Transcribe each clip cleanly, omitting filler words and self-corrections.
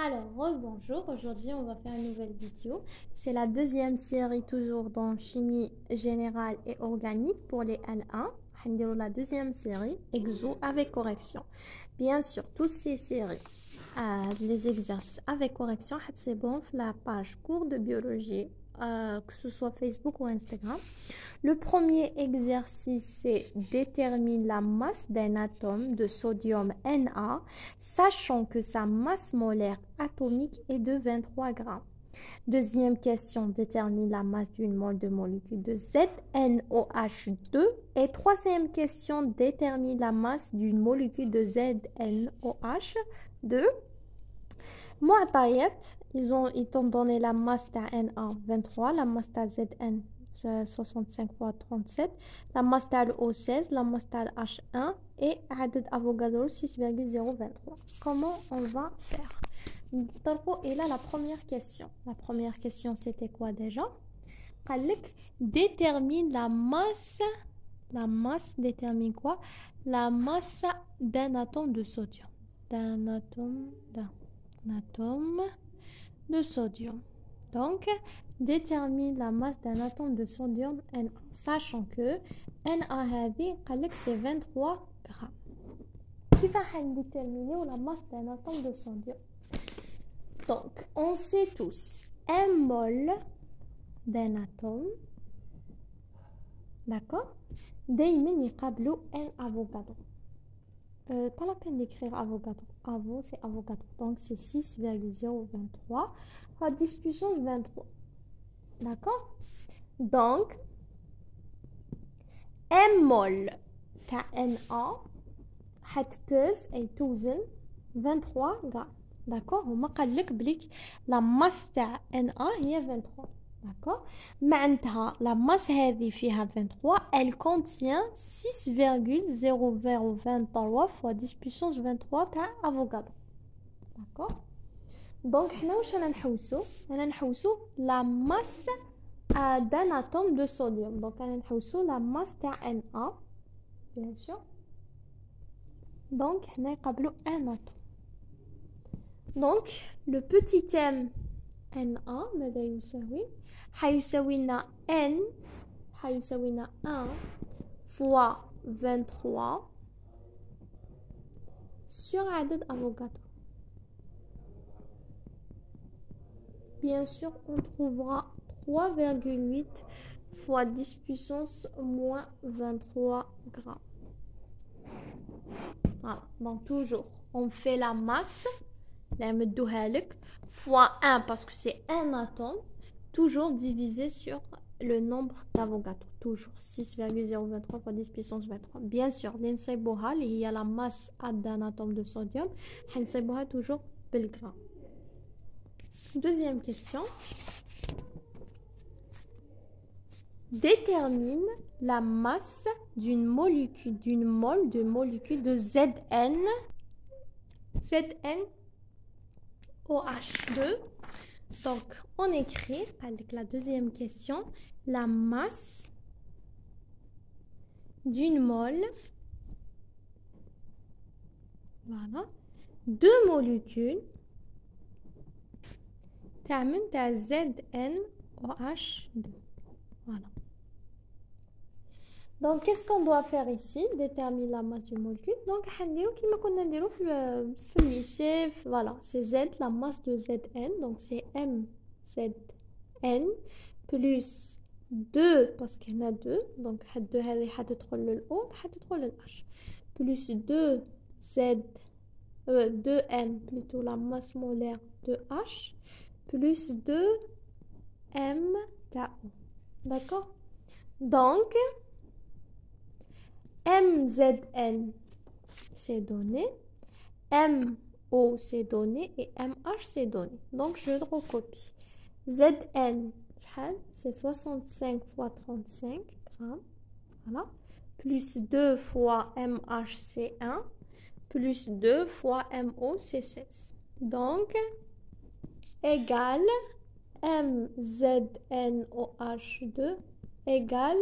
Alors, bonjour, aujourd'hui on va faire une nouvelle vidéo. C'est la deuxième série toujours dans chimie générale et organique pour les L1. On va la deuxième série, exo avec correction. Bien sûr, toutes ces séries, les exercices avec correction, c'est bon, la page cours de biologie, que ce soit Facebook ou Instagram. Le premier exercice, c'est détermine la masse d'un atome de sodium Na, sachant que sa masse molaire atomique est de 23 grammes. Deuxième question, détermine la masse d'une mole de molécule de ZnOH2. Et troisième question, détermine la masse d'une molécule de ZnOH2. Mu'tayat, ils t'ont donné la masse de Na 23, la masse de Zn 65 fois 37, la masse de O16, la masse de H1 et عدد Avogadro 6,023. Comment on va faire? Et là, la première question. La première question, c'était quoi déjà? Détermine la masse. La masse détermine quoi? La masse d'un atome de sodium. D'un atome de sodium. Donc, détermine la masse d'un atome de sodium Na, sachant que Na c'est 23 grammes. Qui va déterminer la masse d'un atome de sodium? Donc, on sait tous, un mol d'un atome, d'accord, دايما يقابلوا un Avogadro. Pas la peine d'écrire Avogadro. Avo, c'est Avogadro. Donc, c'est 6,023 à 10 puissance 23. D'accord? Donc, un mol de Na هتبس أي توزن 23 grammes. D'accord? وما قال لك بليك لا ماس تاع Na هي 23. D'accord? معناتها لا ماس هذه فيها 23 elle contient 6,0023 fois 10 puissance 23 تاع Avogadro. D'accord? Donc حنا واش رانا نحوسو؟ رانا نحوسو لا ماس d'un atome de sodium. Donc رانا نحوسو لا ماس تاع Na bien sûr. Donc حنا يقابلو un atome. Donc le petit m Na ماذا يساوي؟ حيساوي لنا n حيساوي لنا 1 fois 23 sur عدد Avogadro. Bien sûr, on trouvera 3,8 fois 10 puissance moins 23 grammes. Voilà, donc toujours, on fait la masse, fois 1 parce que c'est un atome, toujours divisé sur le nombre d'Avogadro. Toujours 6,023 fois 10 puissance 23. Bien sûr, l'enseiboha, il y a la masse d'un atome de sodium, l'enseiboha toujours بالgramme. Deuxième question. Détermine la masse d'une molécule, d'une mole de molécule de ZnOH2. Donc, on écrit avec la deuxième question la masse d'une mole, voilà, de molécules تعمل تاع ZnOH2. Voilà. Donc, qu'est-ce qu'on doit faire ici? Déterminer la masse du molécule. Donc, le lycée, voilà, c'est Z, la masse de Zn. Donc, c'est MZn plus 2, parce qu'il y en a 2. Donc, 2 le O, le H. Plus 2M, plutôt la masse molaire de H. Plus 2M d'AO. D'accord? Donc, MZN c'est donné, MO c'est donné et MH c'est donné. Donc je le recopie. ZN c'est 65 fois 35 grammes. Voilà. Plus 2 fois MH c'est 1. Plus 2 fois MO c'est 16. Donc, égale MZnOH2 égale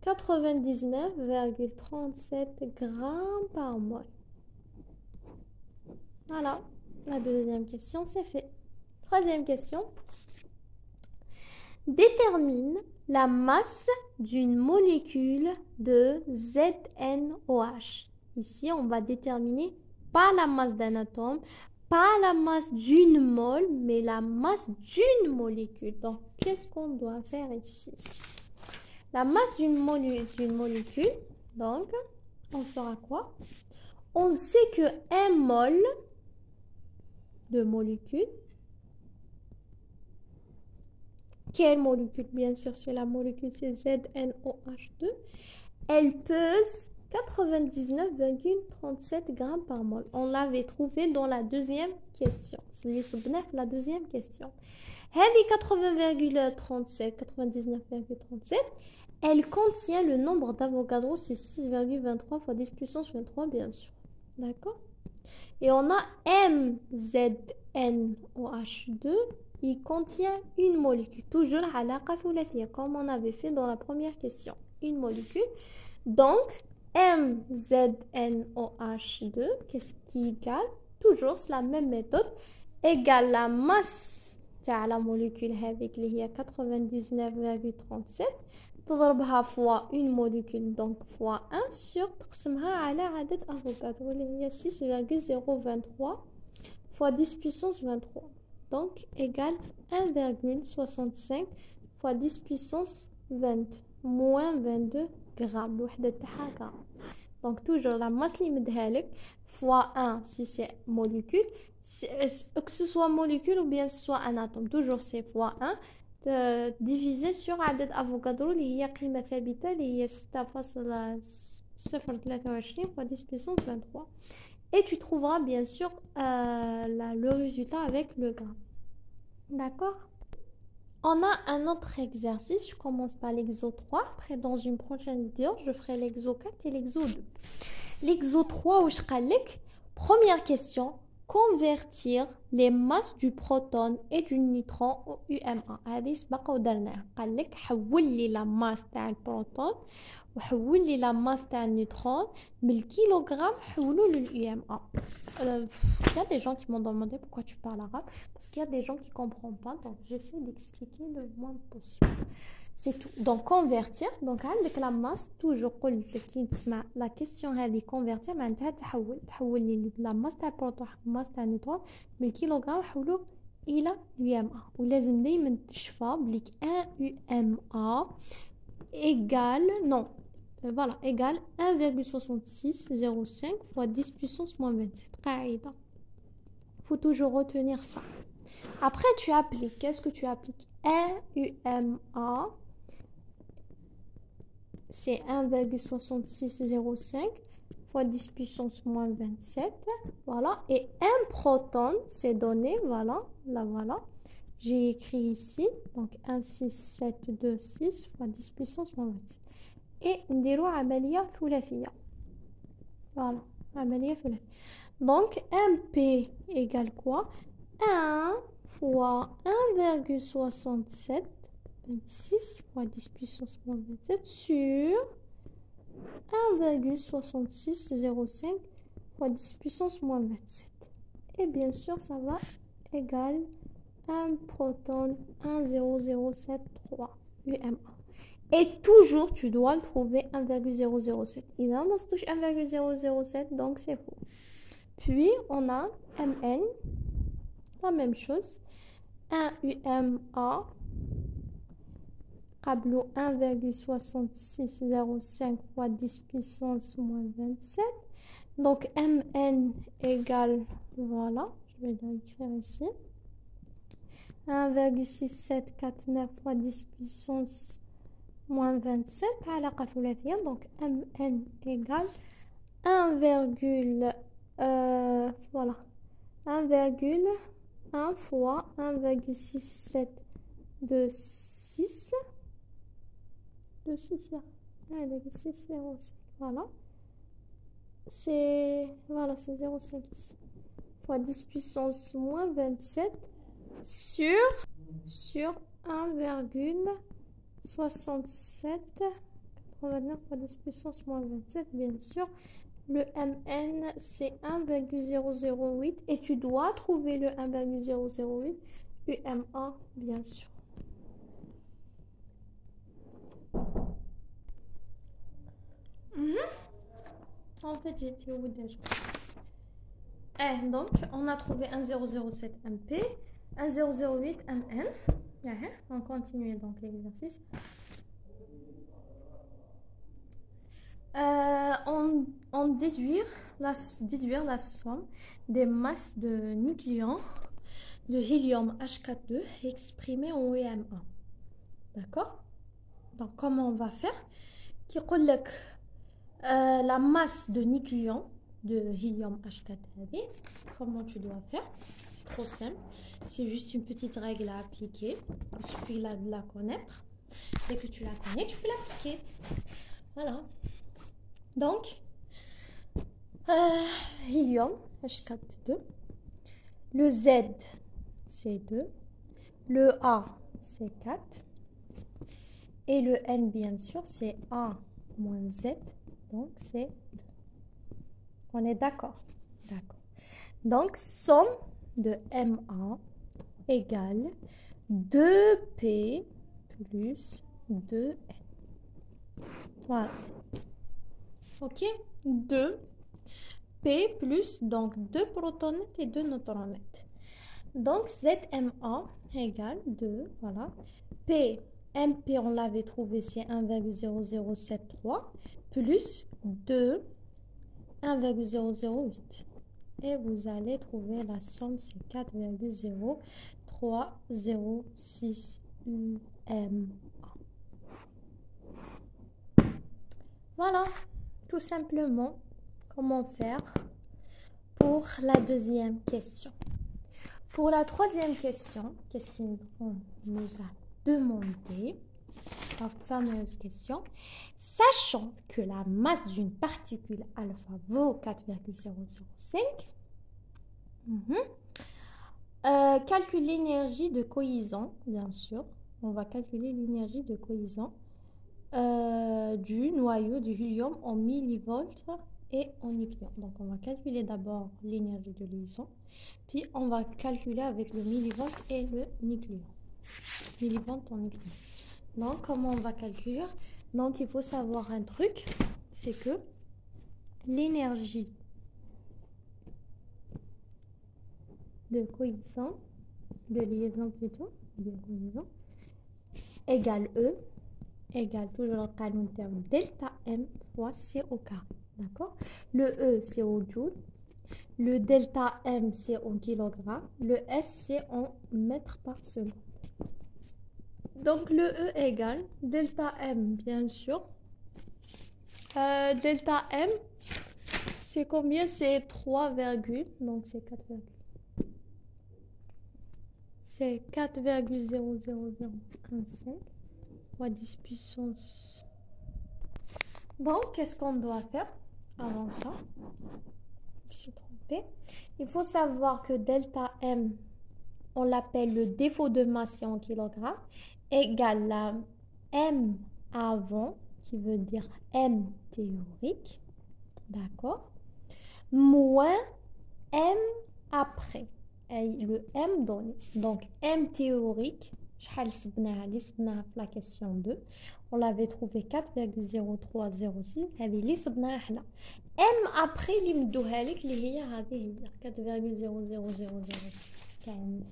99,37 grammes par mol. Voilà. La deuxième question, c'est fait. Troisième question. Détermine la masse d'une molécule de ZNOH. Ici, on va déterminer pas la masse d'un atome, pas la masse d'une mole, mais la masse d'une molécule. Donc, qu'est-ce qu'on doit faire ici? La masse d'une molécule, donc, on fera quoi? On sait que 1 mol de molécule, quelle molécule? Bien sûr, c'est la molécule, c'est ZNOH2. Elle pèse 99,37 grammes par mol. On l'avait trouvé dans la deuxième question. C'est la deuxième question. Elle est 99,37. Elle contient le nombre d'Avogadro, c'est 6,23 fois 10 puissance 23, bien sûr. D'accord? Et on a MZNOH2. Il contient une molécule, toujours comme on avait fait dans la première question. Une molécule. Donc, MZNOH2, qu'est-ce qui égale? Toujours, c'est la même méthode, égale la masse de la molécule avec les 99,37. تضربها fois une molécule, donc fois 1 sur تقسمها على عدد Avogadro اللي هي 6,023 fois 10 puissance 23. Donc, égale 1,65 fois 10 puissance 20, moins 22 grammes. Donc, toujours la masse limite fois 1 si c'est molécule, que ce soit molécule ou bien ce soit un atome. Toujours c'est fois 1 divisé sur عدد Avogadro اللي هي قيمة ثابتة اللي هي 6,023 fois 10 puissance 23. Et tu trouveras bien sûr le résultat avec le gramme. D'accord? On a un autre exercice. Je commence par l'exo 3. Après, dans une prochaine vidéo, je ferai l'exo 4 et l'exo 2. L'exo 3, où je calque. Première question. Convertir les masses du proton et du neutron au UMA. هذه سبق ودرناها. قال لك حول لي la masse تاع البروتون وحول لي la masse تاع النيوترون بالكيلوغرام حولوا للUMA. Il y a des gens qui m'ont demandé pourquoi tu parles arabe, parce qu'il y a des gens qui ne comprennent pas, donc j'essaie d'expliquer le moins possible. C'est tout. Donc convertir, donc avec la masse, toujours la question est convertir, معناتها تحول لي la masse تاع البروتون masse تاع النيوترون بالكيلوغرام حولوا إلى UMA. ولازم دايما تشفى بليك 1 UMA égale, non, voilà, égale 1,6605 fois 10 puissance moins 27. Il faut toujours retenir ça. Après, tu appliques. Qu'est-ce que tu appliques? 1 UMA, c'est 1,6605 fois 10 puissance moins 27. Voilà. Et un proton, c'est donné. Voilà. Là, voilà. J'ai écrit ici. Donc, 16726 fois 10 puissance moins 27. Et نديرو عملية ثلاثية. Voilà, عملية ثلاثية. Donc, MP égale quoi? 1 fois 1,67 26 fois 10 puissance moins 27 sur 1,6605 fois 10 puissance moins 27. Et bien sûr, ça va égal 1 proton 1,0073 UMA. Et toujours, tu dois le trouver 1,007. Il en a touché 1,007, donc c'est faux. Puis, on a Mn, la même chose. 1 UMA, câble 1,6605 fois 10 puissance moins 27. Donc, Mn égale, voilà, je vais l'écrire ici. 1,6749 fois 10 puissance moins 27 علاقة ثلاثية. Donc Mn égale 1,1 fois 1,6726 1,605. Voilà. C'est 0,5 ici. Fois 10 puissance moins 27 sur 1,67 89 fois 10 puissance moins 27, bien sûr, Le Mn, c'est 1,008 et tu dois trouver le 1,008 UMA, bien sûr. En fait, j'étais où déjà? Donc, on a trouvé 1007 MP, 1008 Mn. On continue donc l'exercice. On déduire la somme des masses de nucléons de hélium H4 exprimées en UMA. D'accord? Donc, comment on va faire? Qui relève la masse de nucléons de hélium H4. Comment tu dois faire? C'est trop simple. C'est juste une petite règle à appliquer. Il suffit de la connaître. Dès que tu la connais, tu peux l'appliquer. Voilà. Donc, hélium H4. Le Z, c'est 2. Le A, c'est 4. Et le N, bien sûr, c'est A moins Z. Donc, c'est 2. On est d'accord? D'accord. Donc, somme de MA égale 2P plus 2N. Voilà. Ok? 2P plus, donc 2 protonettes et 2 neutronettes. Donc, ZMA égale 2, voilà. P, MP, on l'avait trouvé, c'est 1,0073 plus 2, 1,008. Et vous allez trouver la somme, c'est 4,0306 UMA. Voilà, tout simplement, comment faire pour la deuxième question. Pour la troisième question, qu'est-ce qu'il nous a demandé? La fameuse question. Sachant que la masse d'une particule alpha vaut 4,005, calcule l'énergie de cohésion, bien sûr. On va calculer l'énergie de cohésion du noyau du hélium en millivolts et en nucléons. Donc, on va calculer d'abord l'énergie de liaison, puis on va calculer avec le millivolt et le nucléon. Millivolt en nucléon. Donc, comment on va calculer? Donc, il faut savoir un truc, c'est que l'énergie de cohésion, de liaison plutôt, de cohésion, égale E, égale toujours le canon terme delta M fois C au carré. D'accord? Le E, c'est au joule. Le delta M, c'est en kilogrammes. Le S, c'est en mètres par seconde. Donc, le E égale delta M, bien sûr. Delta M, c'est combien? C'est 3, donc c'est 4, c'est 4,00015 fois 10 puissance. Donc, qu'est-ce qu'on doit faire avant ça? Je suis trompée. Il faut savoir que delta M, on l'appelle le défaut de masse en kilogrammes, égale la M avant, qui veut dire M théorique, d'accord, moins M après, et le M donné. Donc, M théorique, la question 2, on l'avait trouvé 4,0306, M après, il me dit que 4,00015.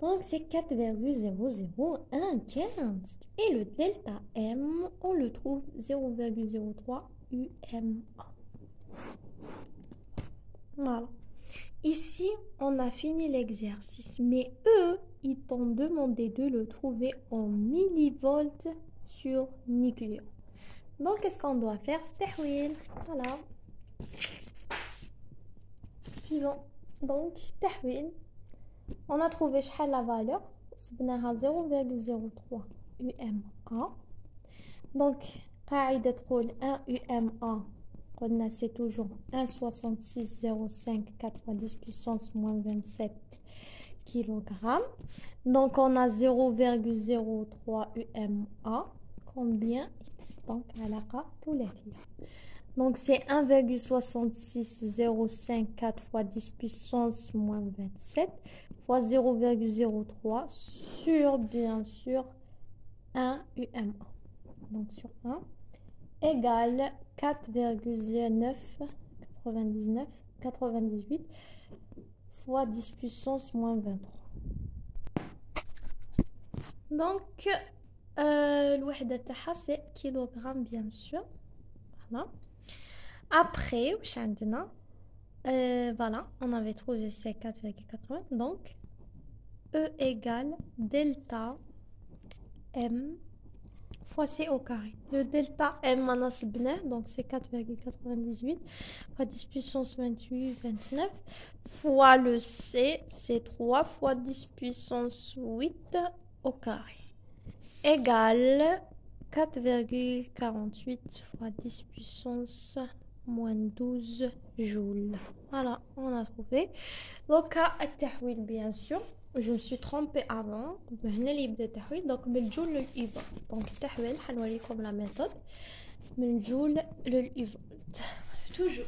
Donc, c'est 4,00115. Et le delta M, on le trouve 0,03 UMA. Voilà. Ici, on a fini l'exercice. Mais eux, ils t'ont demandé de le trouver en millivolts sur nucléon. Donc, qu'est-ce qu'on doit faire? Tahwil. Voilà. Suivant. Donc, tahwil. On a trouvé la valeur. C'est 0,03 UMA. Donc, قاعدة تقول 1 UMA. C'est toujours 1,6605 4 fois 10 puissance moins 27 kg. Donc, on a 0,03 UMA. Combien X? Donc, à la tous les filles. Donc, c'est 1,66054 fois 10 puissance moins 27 fois 0,03 sur, bien sûr, 1 UMA. Donc, sur 1 égale 4,0998 fois 10 puissance moins 23. Donc, الوحدة تاعها c'est kilogramme, bien sûr. Voilà. Après, voilà, on avait trouvé ces 4,80. Donc, E égale delta M fois C au carré. Le delta M, donc c'est 4,98 fois 10 puissance 28, 29 fois le C, c'est 3 fois 10 puissance 8 au carré. Égale 4,48 fois 10 puissance moins 12 joules. Voilà, on a trouvé. Donc, التحويل bien sûr. Je me suis trompée avant. هنا اللي يبدا التحويل. Donc, بالجول للإيفولت. Donc, التحويل حنوريكم la méthode. من جول للإيفولت. Toujours.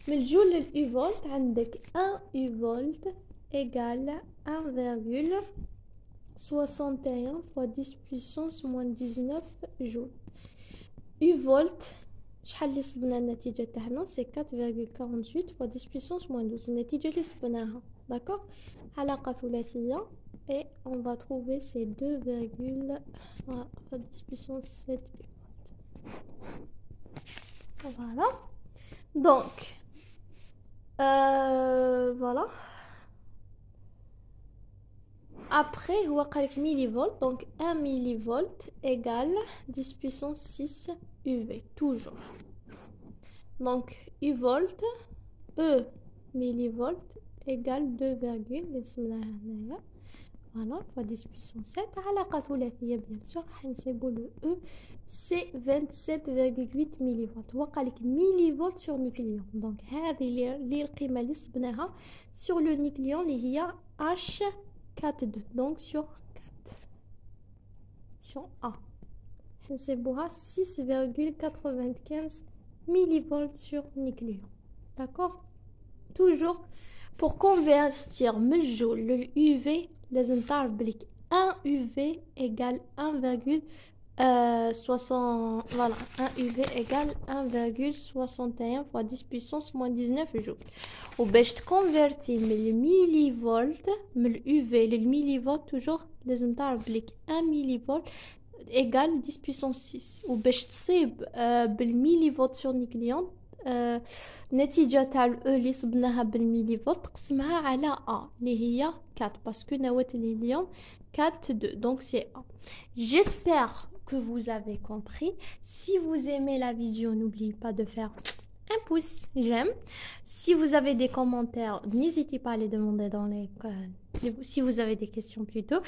من جول للإيفولت عندك 1 إيفولت égale 1,61 fois 10 puissance moins 19 joules. U-volt, شحال اللي صبنا النتيجة تاعنا سي 4,48 fois 10 puissance moins 12. النتيجة اللي صبناها داكوغ علاقة ثلاثية et on va trouver ces 2, fois 10 puissance 7 U-volt. Voilà. Donc, voilà. Après, هو قالك millivolt, donc 1 millivolt égale 10 puissance 6 UV, toujours. Donc, U-volt, E millivolt égale 2, voilà, fois 10 puissance 7. علاقة ثلاثية bien sûr, حنسيبو le E, c'est 27,8 millivolts. هو قالك millivolt sur nucléon. Donc, هذه اللي القيمة اللي صبناها sur le nucléon اللي هي H 4,2. Donc, sur 4. Sur A. C'est 6,95 millivolts sur nucléon. D'accord? Toujours, pour convertir le joule, le UV, les interbliques 1 UV égale 1,60. Voilà, 1 UV égale 1,61 fois 10 puissance moins 19 joules. Ou bien je convertis le millivolt, le UV, le millivolt, toujours les interbliques 1 millivolt égale 10 puissance 6. Ou bien je تصيب بالميليفولت sur nucléon. نتيجة تاع ال E اللي صبناها بالميليفولت تقسمها على A اللي هي 4 parce que نواة الهيليوم 4,2 donc c'est A. J'espère que vous avez compris. Si vous aimez la vidéo, n'oubliez pas de faire un pouce j'aime. Si vous avez des commentaires, n'hésitez pas à les demander dans les si vous avez des questions plutôt.